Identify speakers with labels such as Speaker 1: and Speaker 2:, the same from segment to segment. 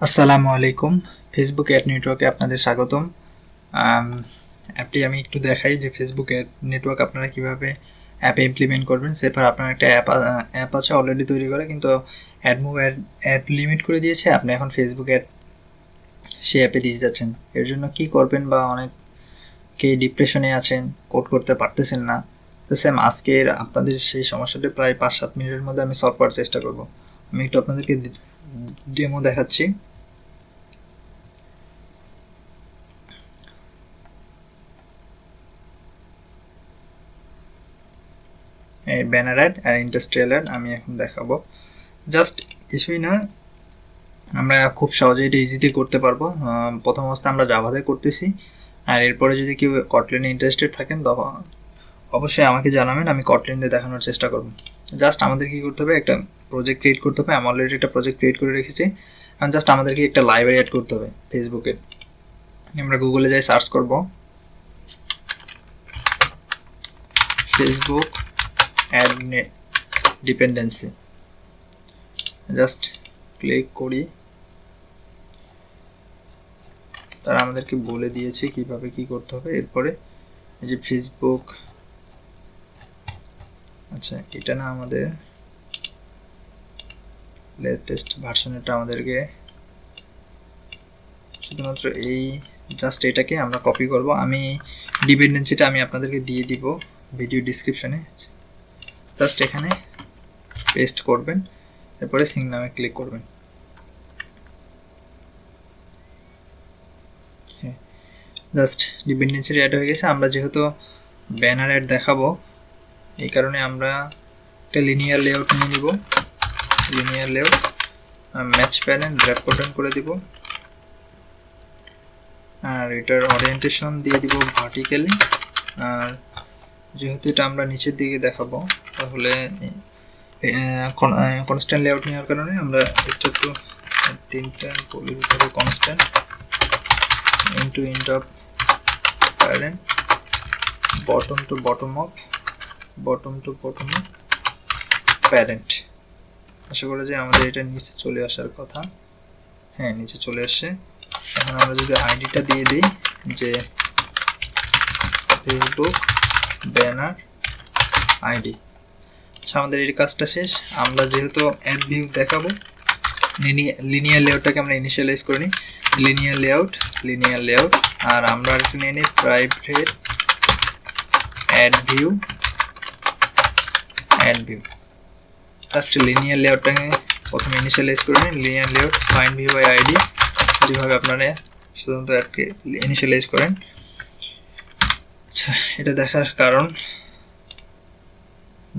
Speaker 1: আসসালামু আলাইকুম। Facebook ad নেটওয়ার্কে আপনাদের স্বাগতম। অ্যাপটি আমি একটু দেখাই যে ফেসবুক অ্যাড নেটওয়ার্ক আপনারা কিভাবে অ্যাপে ইমপ্লিমেন্ট করবেন। সেফার আপনার একটা অ্যাপ আছে অলরেডি তৈরি করা, কিন্তু অ্যাড লিমিট করে দিয়েছে। আপনি এখন ফেসবুক অ্যাড সেই অ্যাপে দিয়ে যাচ্ছেন। এর জন্য কি করবেন, বা অনেকে ডিপ্রেশনে আছেন, কোড করতে পারতেছেন না। তো সেম আজকের আপনাদের সেই সমস্যাটা প্রায় 5-7 মিনিটের মধ্যে আমি সলভ করার চেষ্টা করব। আমি একটু আপনাদেরকে ডেমো দেখাচ্ছি। এই ব্যানার অ্যাড আর ইন্ডাস্ট্রিয়াল অ্যাড আমি এখন দেখাবো। জাস্ট কিছুই না, আমরা খুব সহজেই এটা ইজিতে করতে পারবো। প্রথম অবস্থায় আমরা জাভাতে করতেছি, আর এরপরে যদি কেউ কটলিনে ইন্টারেস্টেড থাকেন তখন অবশ্যই আমাকে জানাবেন, আমি কটলিন দিয়ে দেখানোর চেষ্টা করব। জাস্ট আমাদের কি করতে হবে, একটা প্রজেক্ট ক্রিয়েট করতে হবে। আমি অলরেডি একটা প্রজেক্ট ক্রিয়েট করে রেখেছি। এখন জাস্ট আমাদেরকে একটা লাইব্রেরি অ্যাড করতে হবে ফেসবুকে। আমরা গুগলে যাই, সার্চ করব Facebook ad dependency. Just click করি, তারা আমাদেরকে বলে দিয়েছে কিভাবে কি করতে হবে। এরপরে এই যে ফেসবুক, আচ্ছা এটা না, আমাদের লেটেস্ট ভার্সনটা আমাদেরকে শুধুমাত্র এই জাস্ট এটাকে আমরা কপি করব। আমি ডিপেন্ডেন্সিটা আমি আপনাদেরকে দিয়ে দিব ভিডিও ডিসক্রিপশনে। জাস্ট এখানে পেস্ট করবেন, এরপরে সিং নামে ক্লিক করবেন। হ্যাঁ, জাস্ট ডিপেন্ডেন্সি অ্যাড হয়ে গেছে। আমরা যেহেতু ব্যানার অ্যাড দেখাবো, এই কারণে আমরা একটা লিনিয়ার লেআউট নিয়ে নিব। Linear layout match panel drag button করে দিব, আর এটার ওরিয়েন্টেশন দিয়ে দিব ভার্টিক্যালি। আর যেহেতু এটা আমরা নিচের দিকে দেখাবো, তাহলে কনস্ট্যান্ট লেআউট নেওয়ার কারণে আমরা এটা একটু 3টা বলে দিতে হবে। Constant into int of parent, bottom to bottom of, bottom to bottom of parent. আশা করি যে আমাদের এটা নিচে চলে আসার কথা। হ্যাঁ, নিচে চলে আসছে। এখন আমরা যদি আইডিটা দিয়ে দিই যে ফেসবুক ব্যানার আইডি, আচ্ছা আমাদের এই কাজটা শেষ। আমরা যেহেতু অ্যাড ভিউ দেখাবো, লিনিয়ার লেআউটটাকে আমরা ইনিশিয়ালাইজ করে নিই। লিনিয়ার লেআউট, আর আমরা একটু নিয়ে নিই private add view. First linear লেআউটটাকে প্রথমে ইনিশিয়ালাইজ করে নিন। Linear layout find view by ID, যেভাবে আপনারা সাধারণত অ্যাডকে ইনিশিয়ালাইজ করেন। আচ্ছা, এটা দেখার কারণ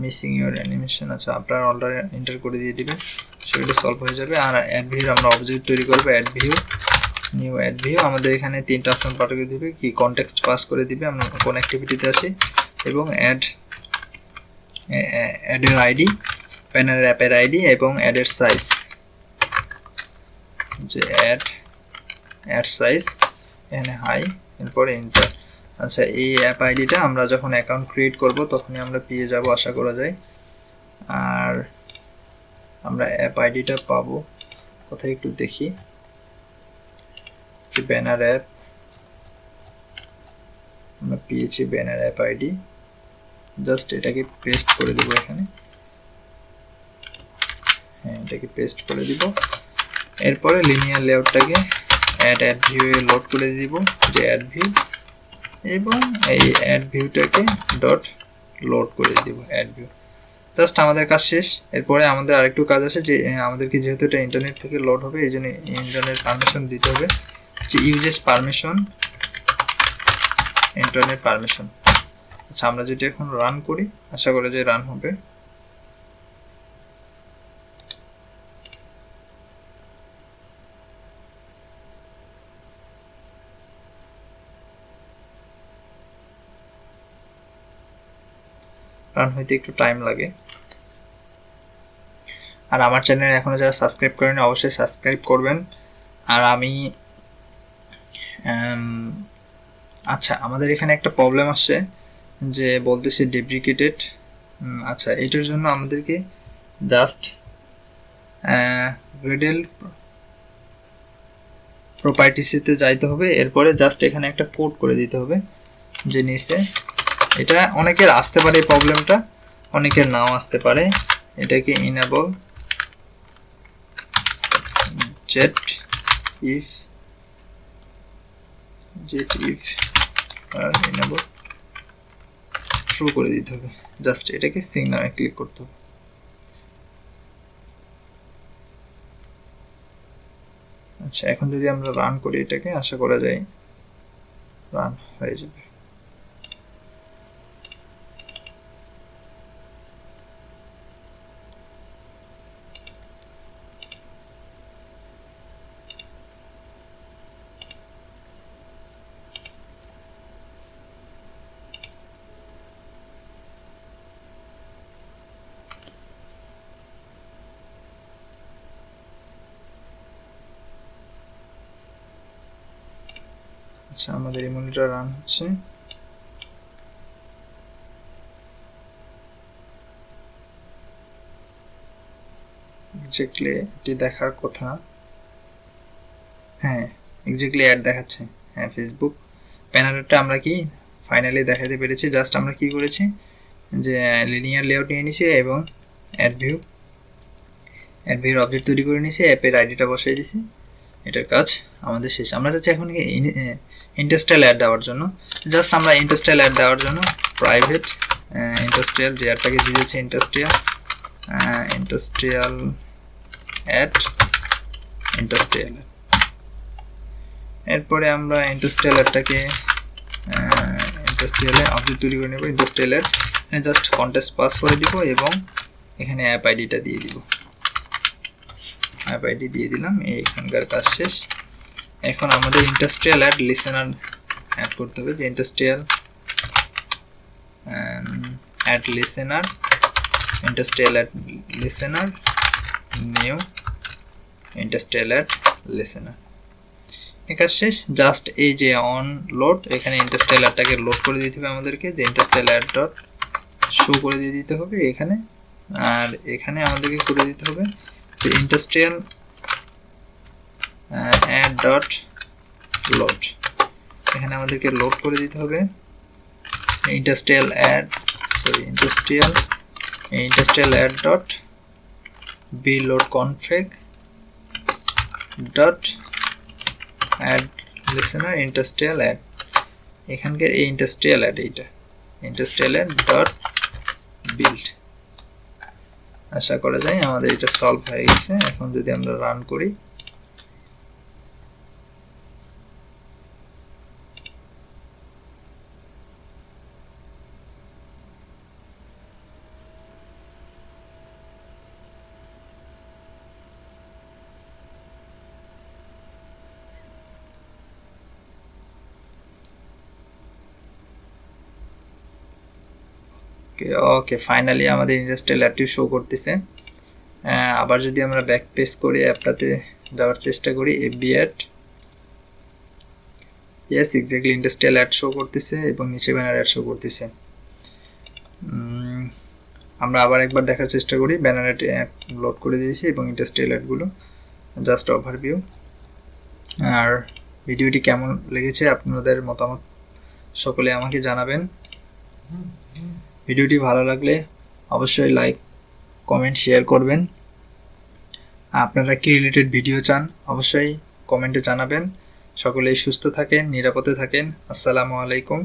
Speaker 1: মিসিং ইউর অ্যানিমেশন, আচ্ছা আপনারা অলরেডি এন্টার করে দিয়ে দিবেন, সেটা সলভ হয়ে যাবে। আর অ্যাড ভিউ আমরা অবজেক্ট তৈরি করবো, add view, new add view. আমাদের এখানে 3টা অপশন পাঠিয়ে দিবে, কি কনটেক্সট পাস করে দিবে আমরা কোন অ্যাক্টিভিটিতে আছি, এবং অ্যাডের আইডি, ব্যানার অ্যাপের আইডি, এবং অ্যাডের সাইজ, যে অ্যাড সাইজ এখানে হাই, এরপরে এন্টার। আচ্ছা, এই অ্যাপ আইডিটা আমরা যখন অ্যাকাউন্ট ক্রিয়েট করব তখনই আমরা পেয়ে যাব আশা করা যায়। আর আমরা অ্যাপ আইডিটা পাবো কোথায় একটু দেখি, ব্যানার অ্যাপ, আমরা পেয়েছি ব্যানার অ্যাপ আইডি। জাস্ট এটাকে পেস্ট করে দেবো এখানে। হ্যাঁ, এটাকে পেস্ট করে দিব। এরপরে লিনিয়ার লেআউটটাকে অ্যাড ভিউ এ লোড করে দিব, যে অ্যাড ভিউ, এবং এই অ্যাড ভিউটাকে ডট লোড করে দিব অ্যাড ভিউ। জাস্ট আমাদের কাজ শেষ। এরপরে আমাদের আরেকটু কাজ আছে, যে আমাদেরকে যেহেতু এটা ইন্টারনেট থেকে লোড হবে, এই জন্য ইন্টারনেট পারমিশন দিতে হবে, যে ইউজেস পারমিশন, ইন্টারনেট পারমিশন। আচ্ছা, আমরা যদি এখন রান করি, আশা করি যে রান হবে। রান হইতে একটু টাইম লাগে। আর আমার চ্যানেল এখনো যারা সাবস্ক্রাইব করেন অবশ্যই সাবস্ক্রাইব করবেন। আর আমি আচ্ছা, আমাদের এখানে একটা প্রবলেম আসছে, যে বলতেছি ডেপ্রিকেটেড। আচ্ছা, এটার জন্য আমাদেরকে জাস্ট গ্রেডেল প্রপার্টিসেতে যাইতে হবে, এরপরে জাস্ট এখানে একটা পোর্ট করে দিতে হবে যে নিচে। এটা অনেকের আসতে পারে প্রবলেমটা, অনেকের নাও আসতে পারে। এটাকে enable jetifier enable true করে দিতে হবে। জাস্ট এটাকে সিগনালে ক্লিক করতে হবে। আচ্ছা, এখন যদি আমরা রান করি এটাকে, আশা করা যায় রান হয়ে যাবে। আচ্ছা, আমাদের ইমুনিটা রান হচ্ছে। এক্স্যাক্টলি এটি দেখার কথা। হ্যাঁ, এক্স্যাক্টলি অ্যাড দেখাচ্ছে। হ্যাঁ, ফেসবুক ব্যানারটা আমরা কি ফাইনালি দেখাতে পেরেছি। জাস্ট আমরা কি করেছি যে লিনিয়ার লেআউট নিয়ে নিয়েছি এবং অ্যাড ভিউর অবজেক্ট তৈরি করে নিয়েছি, অ্যাপের আইডিটা বসিয়ে দিয়েছি। এটার কাজ আমাদের শেষ। আমরা চাচ্ছি এখন ইন্ডাস্ট্রিয়াল অ্যাড দেওয়ার জন্য। জাস্ট আমরা ইন্ডাস্ট্রিয়াল অ্যাড দেওয়ার জন্য প্রাইভেট ইন্ডাস্ট্রিয়াল যে অ্যাডটাকে দিয়েছে ইন্ডাস্ট্রিয়াল অ্যাড ইন্ডাস্ট্রিয়াল। এরপরে আমরা ইন্ডাস্ট্রিয়াল অ্যাডটাকে ইন্ডাস্ট্রিয়ালে অবজেক্ট তৈরি করে নেব। Industrial ad just context pass করে দিব এবং এখানে অ্যাপ আইডিটা দিয়ে দিব। অ্যাপ আইডি দিয়ে দিলাম। এখানকার কাজ শেষ। এখন আমাদের ইন্ডাস্ট্রিয়াল অ্যাড লিসেনার অ্যাড করতে হবে। যে industrial ad listener new industrial ad listener. কাজ শেষ। জাস্ট এই যে অন লোড, এখানে ইন্ডাস্ট্রিয়াল অ্যাডটাকে লোড করে দিতে হবে আমাদেরকে। যে ইন্ডাস্ট্রিয়াল অ্যাড ডট শো করে দিয়ে দিতে হবে এখানে। আর এখানে আমাদেরকে করে দিতে হবে যে ইন্ডাস্ট্রিয়াল অ্যাড ডট লোড, এখানে আমাদেরকে লোড করে দিতে হবে industrial ad dot B load config dot add listener industrial ad. এখানকার এই ইন্ডাস্ট্রিয়াল অ্যাড, এইটা ইন্ডাস্ট্রিয়াল অ্যাড ডট বিল্ড। আশা করা যায় আমাদের এটা সলভ হয়ে গেছে। এখন যদি আমরা রান করি, ওকে ফাইনালি আমাদের ইন্ডাস্ট্রিয়াল অ্যাডটি শো করতেছে। আবার যদি আমরা ব্যাক পেজ করি, অ্যাপটাতে যাওয়ার চেষ্টা করি, FB ad, yes exactly industrial ad show করতেছে এবং নিচে ব্যানার অ্যাড শো করতেছে। আমরা আবার একবার দেখার চেষ্টা করি। ব্যানার অ্যাড লোড করে দিয়েছি এবং ইন্ডাস্ট্রিয়াল অ্যাডগুলো। Just overview. আর ভিডিওটি কেমন লেগেছে আপনাদের মতামত সকলে আমাকে জানাবেন। ভিডিওটি ভালো লাগলে অবশ্যই লাইক, কমেন্ট, শেয়ার করবেন। আপনারা কি রিলেটেড ভিডিও চান অবশ্যই কমেন্টে জানাবেন। সকলেই সুস্থ থাকেন, নিরাপদে থাকেন। আসসালামু আলাইকুম।